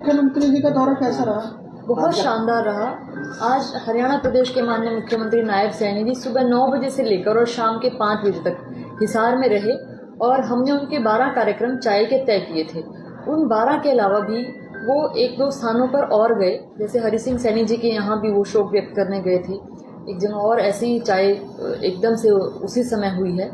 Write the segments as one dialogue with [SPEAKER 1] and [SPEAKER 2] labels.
[SPEAKER 1] मुख्यमंत्री जी का दौरा कैसा रहा?
[SPEAKER 2] बहुत शानदार रहा। आज हरियाणा प्रदेश के माननीय मुख्यमंत्री नायब सैनी जी सुबह 9 बजे से लेकर और शाम के 5 बजे तक हिसार में रहे और हमने उनके 12 कार्यक्रम चाय के तय किए थे। उन 12 के अलावा भी वो एक दो स्थानों पर और गए, जैसे हरि सिंह सैनी जी के यहाँ भी वो शोक व्यक्त करने गए थे। एक जगह और ऐसी ही चाय एकदम से उसी समय हुई है।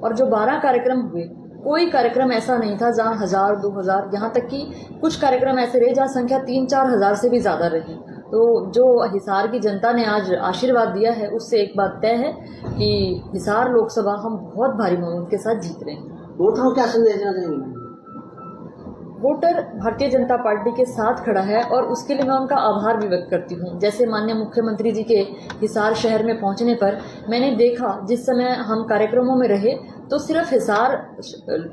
[SPEAKER 2] और जो 12 कार्यक्रम हुए, कोई कार्यक्रम ऐसा नहीं था जहाँ 1000, 2000, यहाँ तक कि कुछ कार्यक्रम ऐसे रहे जहाँ संख्या 3-4 हजार से भी ज्यादा रही। तो जो हिसार की जनता ने आज आशीर्वाद दिया है, उससे एक बात तय है कि हिसार लोकसभा हम बहुत भारी बहुमत के साथ जीत रहे हैं।
[SPEAKER 1] वोटरों को क्या संदेश देना चाहेंगे?
[SPEAKER 2] वोटर भारतीय जनता पार्टी के साथ खड़ा है और उसके लिए मैं उनका आभार भी व्यक्त करती हूँ। जैसे माननीय मुख्यमंत्री जी के हिसार शहर में पहुंचने पर मैंने देखा, जिस समय हम कार्यक्रमों में रहे तो सिर्फ हिसार,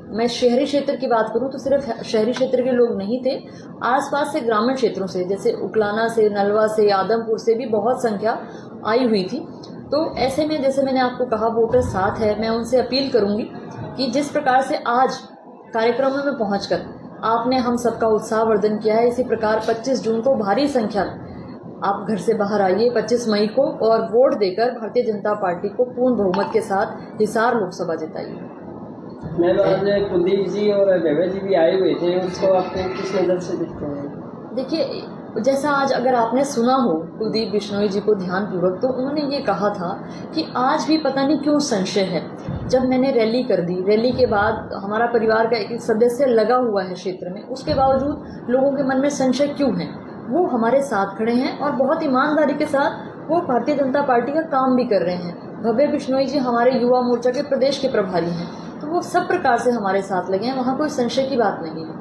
[SPEAKER 2] मैं शहरी क्षेत्र की बात करूं तो सिर्फ शहरी क्षेत्र के लोग नहीं थे, आसपास से ग्रामीण क्षेत्रों से, जैसे उकलाना से, नलवा से, आदमपुर से भी बहुत संख्या आई हुई थी। तो ऐसे में जैसे मैंने आपको कहा, वोटर साथ है। मैं उनसे अपील करूंगी कि जिस प्रकार से आज कार्यक्रमों में पहुंचकर आपने हम सबका उत्साहवर्धन किया है, इसी प्रकार 25 जून को भारी संख्या आप घर से बाहर आइए 25 मई को और वोट देकर भारतीय जनता पार्टी को पूर्ण बहुमत के साथ हिसार लोकसभा जिताइए।
[SPEAKER 3] मैम, आज कुलदीप जी और वैभव जी भी आए हुए थे, उसको आपको किस नजर से देखते हैं?
[SPEAKER 2] देखिए, जैसा आज अगर आपने सुना हो कुलदीप बिश्नोई जी को ध्यानपूर्वक, तो उन्होंने ये कहा था कि आज भी पता नहीं क्यों संशय है। जब मैंने रैली कर दी, रैली के बाद हमारा परिवार का एक सदस्य लगा हुआ है क्षेत्र में, उसके बावजूद लोगों के मन में संशय क्यों है? वो हमारे साथ खड़े हैं और बहुत ईमानदारी के साथ वो भारतीय जनता पार्टी का काम भी कर रहे हैं। भव्य बिश्नोई जी हमारे युवा मोर्चा के प्रदेश के प्रभारी हैं, तो वो सब प्रकार से हमारे साथ लगे हैं, वहाँ कोई संशय की बात नहीं है।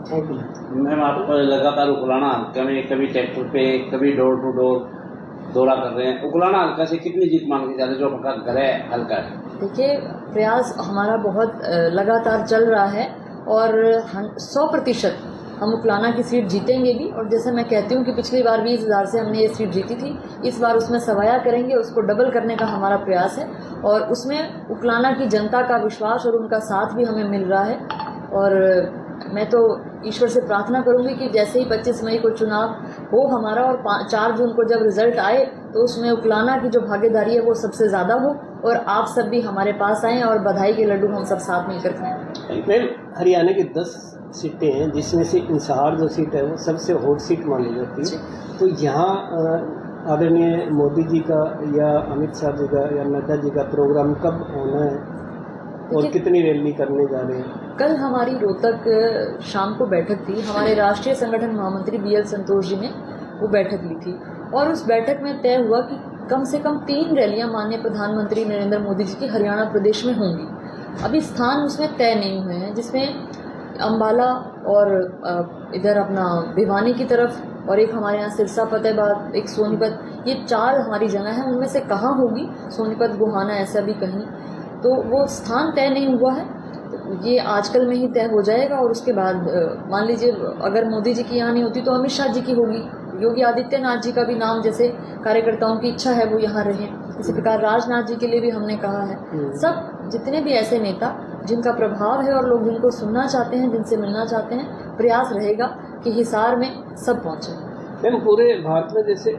[SPEAKER 4] मैम, आप लगातार उकलाना हल्का में कभी ट्रैक्टर पे कभी डोर टू डोर दौरा कर रहे हैं। उकलाना हल्का से कितनी जीत मान के जा रहे, जो आपका घर है हल्का है?
[SPEAKER 2] देखिए, प्रयास हमारा बहुत लगातार चल रहा है और 100% हम उकलाना की सीट जीतेंगे भी। और जैसे मैं कहती हूँ कि पिछली बार 20,000 से हमने ये सीट जीती थी, इस बार उसमें सवाया करेंगे, उसको डबल करने का हमारा प्रयास है और उसमें उकलाना की जनता का विश्वास और उनका साथ भी हमें मिल रहा है। और मैं तो ईश्वर से प्रार्थना करूंगी कि जैसे ही 25 मई को चुनाव हो हमारा और 4 जून को जब रिजल्ट आए तो उसमें उकलाना की जो भागीदारी है वो सबसे ज़्यादा हो और आप सब भी हमारे पास आएँ और बधाई के लड्डू हम सब साथ मिलकर खाएं।
[SPEAKER 3] मैम, हरियाणा की 10 सीटें हैं, जिसमें से हिसार जो सीट है वो सबसे हॉट सीट मानी जाती है। तो यहाँ आदरणीय मोदी जी का या अमित शाह जी का या नड्डा जी का प्रोग्राम कब होना है और कितनी रैली करने जा रहे हैं?
[SPEAKER 2] कल हमारी रोहतक शाम को बैठक थी, हमारे राष्ट्रीय संगठन महामंत्री BL संतोष जी ने वो बैठक ली थी और उस बैठक में तय हुआ कि कम से कम 3 रैलियां माननीय प्रधानमंत्री नरेंद्र मोदी जी की हरियाणा प्रदेश में होंगी। अभी स्थान उसमें तय नहीं हुए हैं, जिसमें अम्बाला और इधर अपना भिवानी की तरफ और एक हमारे यहाँ सिरसा फतेहाबाद, एक सोनीपत, ये 4 हमारी जगह हैं। उनमें से कहाँ होगी, सोनीपत, गोहाना, ऐसा भी कहीं, तो वो स्थान तय नहीं हुआ है। तो ये आजकल में ही तय हो जाएगा और उसके बाद मान लीजिए अगर मोदी जी की यहाँ नहीं होती तो अमित शाह जी की होगी, योगी आदित्यनाथ जी का भी नाम, जैसे कार्यकर्ताओं की इच्छा है वो यहाँ रहे। इसी प्रकार राजनाथ जी के लिए भी हमने कहा है। सब जितने भी ऐसे नेता जिनका प्रभाव है और लोग जिनको सुनना चाहते हैं, जिनसे मिलना चाहते हैं, प्रयास रहेगा कि हिसार में सब पहुँचे।
[SPEAKER 3] मैम, पूरे भारत में जैसे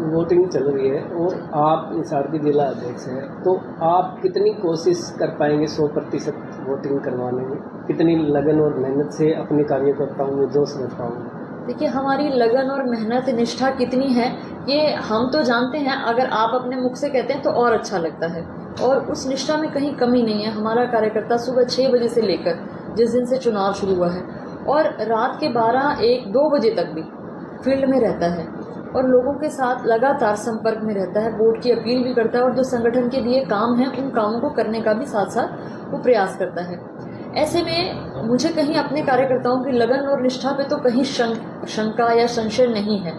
[SPEAKER 3] वोटिंग चल रही है और आप हिसार के जिला अध्यक्ष हैं, तो आप कितनी कोशिश कर पाएंगे 100% वोटिंग करवाने में? कितनी लगन और मेहनत से अपने कार्यकर्ताओं में जोश रख पाऊंगे?
[SPEAKER 2] देखिए, हमारी लगन और मेहनत निष्ठा कितनी है ये हम तो जानते हैं, अगर आप अपने मुख से कहते हैं तो और अच्छा लगता है। और उस निष्ठा में कहीं कमी नहीं है। हमारा कार्यकर्ता सुबह 6 बजे से लेकर जिस दिन से चुनाव शुरू हुआ है और रात के 12, 1, 2 बजे तक भी फील्ड में रहता है और लोगों के साथ लगातार संपर्क में रहता है, वोट की अपील भी करता है और जो संगठन के दिए काम हैं उन कामों को करने का भी साथ साथ वो प्रयास करता है। ऐसे में मुझे कहीं अपने कार्यकर्ताओं की लगन और निष्ठा पे तो कहीं शंका या संशय नहीं है।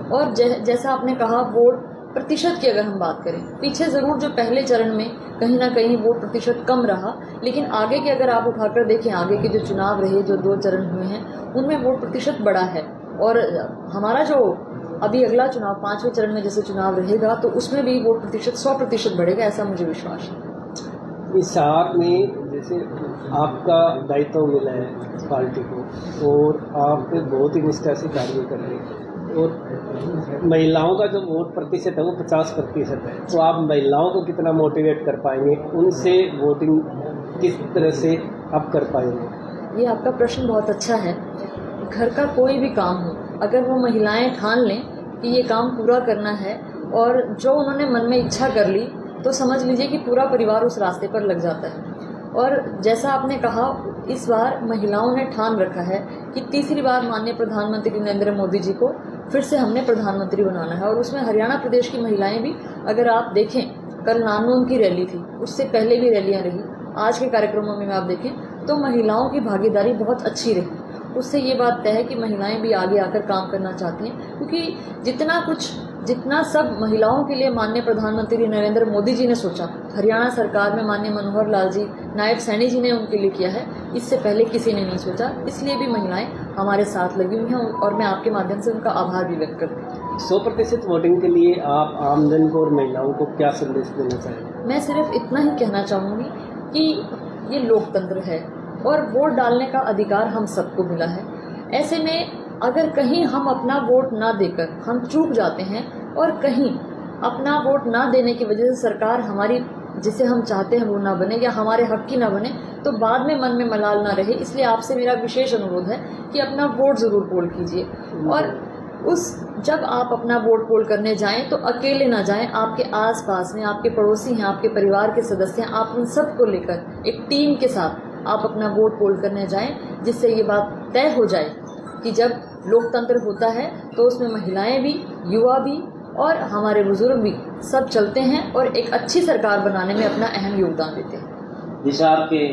[SPEAKER 2] और जैसा आपने कहा, वोट प्रतिशत की अगर हम बात करें, पीछे ज़रूर जो पहले चरण में कहीं ना कहीं वोट प्रतिशत कम रहा, लेकिन आगे के अगर आप उठाकर देखें, आगे के जो चुनाव रहे, जो 2 चरण हुए हैं, उनमें वोट प्रतिशत बढ़ा है। और हमारा जो अभी अगला चुनाव 5वें चरण में जैसे चुनाव रहेगा तो उसमें भी वोट प्रतिशत 100% बढ़ेगा, ऐसा मुझे विश्वास है।
[SPEAKER 3] हिसार में जैसे आपका दायित्व मिला है पार्टी को और आप बहुत ही निष्ठा से कार्य कर रहे हैं और महिलाओं का जो वोट प्रतिशत है वो 50% है, तो आप महिलाओं को कितना मोटिवेट कर पाएंगे, उनसे वोटिंग किस तरह से आप कर पाएंगे?
[SPEAKER 2] ये आपका प्रश्न बहुत अच्छा है। घर का कोई भी काम हो, अगर वो महिलाएं ठान लें कि ये काम पूरा करना है और जो उन्होंने मन में इच्छा कर ली, तो समझ लीजिए कि पूरा परिवार उस रास्ते पर लग जाता है। और जैसा आपने कहा, इस बार महिलाओं ने ठान रखा है कि तीसरी बार माननीय प्रधानमंत्री नरेंद्र मोदी जी को फिर से हमने प्रधानमंत्री बनाना है। और उसमें हरियाणा प्रदेश की महिलाएं भी, अगर आप देखें, कल नानून की रैली थी, उससे पहले भी रैलियां रही, आज के कार्यक्रमों में आप देखें तो महिलाओं की भागीदारी बहुत अच्छी रही। उससे ये बात तय है कि महिलाएं भी आगे आकर काम करना चाहती हैं, क्योंकि जितना सब महिलाओं के लिए माननीय प्रधानमंत्री नरेंद्र मोदी जी ने सोचा, हरियाणा सरकार में माननीय मनोहर लाल जी, नायब सैनी जी ने उनके लिए किया है, इससे पहले किसी ने नहीं सोचा। इसलिए भी महिलाएं हमारे साथ लगी हुई हैं और मैं आपके माध्यम से उनका आभार भी व्यक्त करती हूँ।
[SPEAKER 3] 100% वोटिंग के लिए आप आमजन को और महिलाओं को क्या संदेश देना चाहेंगे?
[SPEAKER 2] मैं सिर्फ इतना ही कहना चाहूँगी कि ये लोकतंत्र है और वोट डालने का अधिकार हम सबको मिला है। ऐसे में अगर कहीं हम अपना वोट ना देकर हम चूक जाते हैं और कहीं अपना वोट ना देने की वजह से सरकार हमारी जिसे हम चाहते हैं वो ना बने या हमारे हक की ना बने, तो बाद में मन में मलाल ना रहे। इसलिए आपसे मेरा विशेष अनुरोध है कि अपना वोट ज़रूर पोल कीजिए। और जब आप अपना वोट पोल करने जाएं तो अकेले ना जाएं, आपके आसपास में आपके पड़ोसी हैं, आपके परिवार के सदस्य हैं, आप उन सबको लेकर एक टीम के साथ आप अपना वोट पोल करने जाएं, जिससे ये बात तय हो जाए कि जब लोकतंत्र होता है तो उसमें महिलाएं भी, युवा भी और हमारे बुजुर्ग भी सब चलते हैं और एक अच्छी सरकार बनाने में अपना अहम योगदान देते हैं।
[SPEAKER 4] हिसार के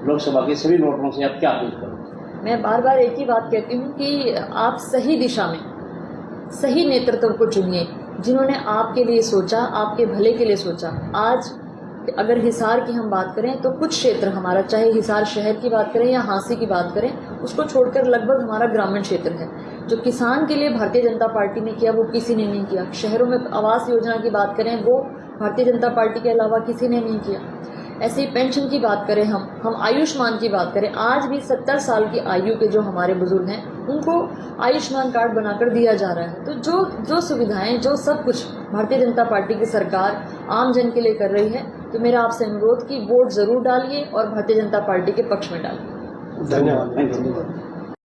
[SPEAKER 4] लोकसभा के सभी वोटरों से आप क्या अपील करें?
[SPEAKER 2] मैं बार बार एक ही बात कहती हूँ कि आप सही दिशा में सही नेतृत्व को चुनिए, जिन्होंने आपके लिए सोचा, आपके भले के लिए सोचा। आज अगर हिसार की हम बात करें तो कुछ क्षेत्र हमारा, चाहे हिसार शहर की बात करें या हांसी की बात करें, उसको छोड़कर लगभग हमारा ग्रामीण क्षेत्र है। जो किसान के लिए भारतीय जनता पार्टी ने किया वो किसी ने नहीं किया। शहरों में आवास योजना की बात करें, वो भारतीय जनता पार्टी के अलावा किसी ने नहीं किया। ऐसे ही पेंशन की बात करें, हम आयुष्मान की बात करें, आज भी 70 साल की आयु के जो हमारे बुजुर्ग हैं उनको आयुष्मान कार्ड बनाकर दिया जा रहा है। तो जो सुविधाएं, जो सब कुछ भारतीय जनता पार्टी की सरकार आम जन के लिए कर रही है, तो मेरा आपसे अनुरोध कि वोट जरूर डालिए और भारतीय जनता पार्टी के पक्ष में डालिए।
[SPEAKER 3] धन्यवाद।